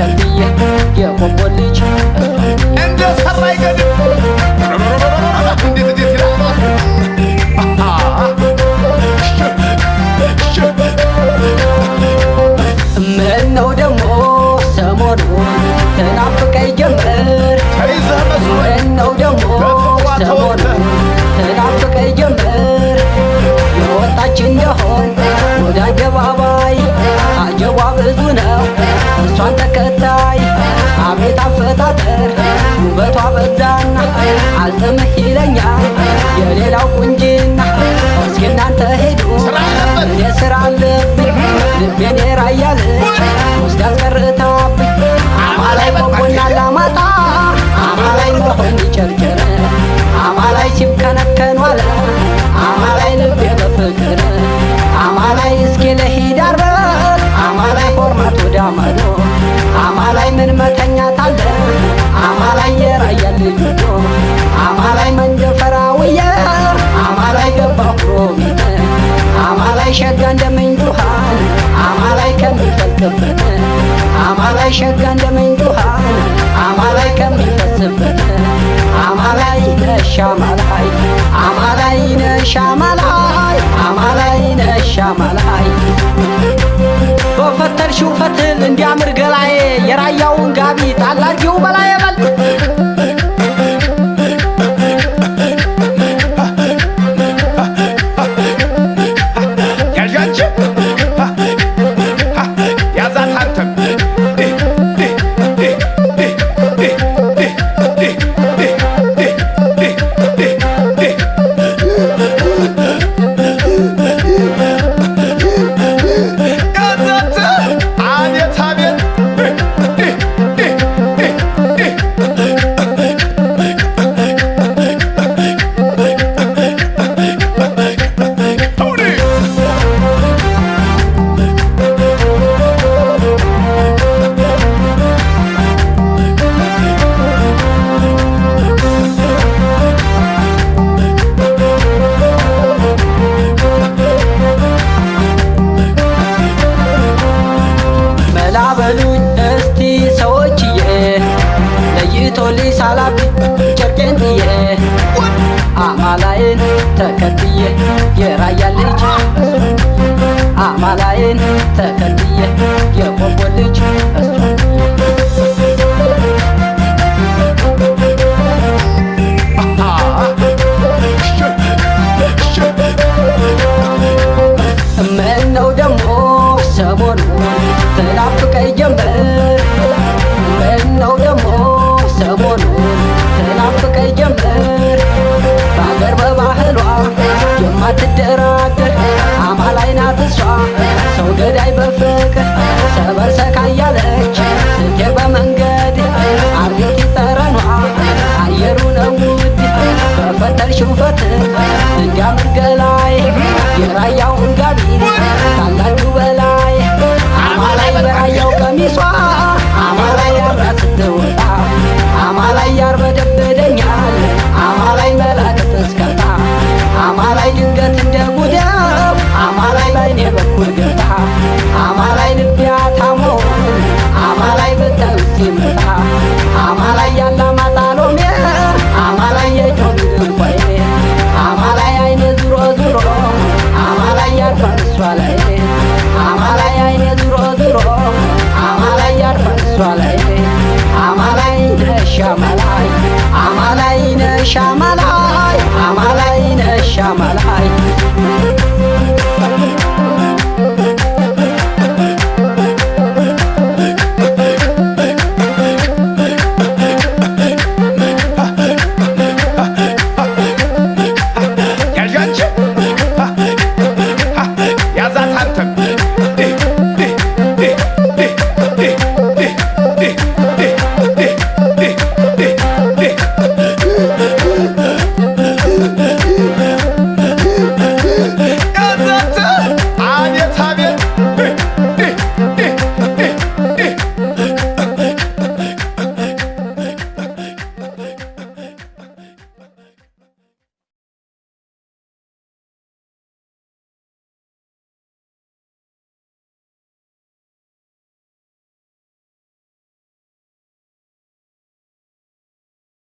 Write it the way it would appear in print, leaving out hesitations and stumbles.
ተከትዬ የቆቦ ልጅ እንደ ሰራ ይገድም እንዴት እንዴት ይላል ምነው ደሞ ሰሞኑን ተናፍቀኝ ጀመር ተይዘህ መስሎኝ ምነው ደሞ ሰሞኑን ተናፍቀኝ ጀመር የወጣች እንደሆን ወደ አደባባይ አጀቧ ብዙ ነው እሷን ተከታይ አቤት አፈጣጠር ውበቷ በዛና አልጥምህ ይለኛል የሌላው ቁንጅና እስኪ እናንተ ሄዱ እኔ ስራ አለብኝ ልቤን የራያለች ውስጥ ያስቀርታብኝ አማላይ ቆቦና ላማጣ አማላይ መሆን ይጨርጨር አማላይ ሲብከነከን ዋለ አማላይ ልቤ በፍቅር አማላይ እስኪ ለሂድ አርበት አማላይ ሆርማት ወዳማዶ አማላይ ምን መተኛት አለ አማላይ የራያ ልጅ ነው አማላይ መንደፈራውየ አማላይ ገባሁ ሮቢት አማላይ ሸጋ እንደምንጁሃን አማላይ ከሚፈልቅበት አማላይ ሸጋ እንደምንጁሃን አማላይ ከሚፈስበት አማላይ ነሻማላይ አማላይ ነሻማላይ አማላይ ነሻማላይ በፈተልሽው ፈትል እንዲያምር ገላዬ የራያውን ጋቢ ጣላርጊው በላይ በል በሉኝ እስቲ ሰዎችዬ ለይቶልኝ ሳላብ ጨርቄን ጥዬ አማላይን ተከትዬ የራያ ልጅ አማላይን ተከትዬ የቆቦ ልጅ ምነው ደሞ ሰሞኑን ተናፍቀኝ ጀመር ምነው ደሞ ሰሞኑን ተናፍቀኝ ጀመር በአገር በባህሏ የማትደራደር አማላይ ናት እሷ ሰው ገዳይ በፍቅር ሰበር ሰካ እያለች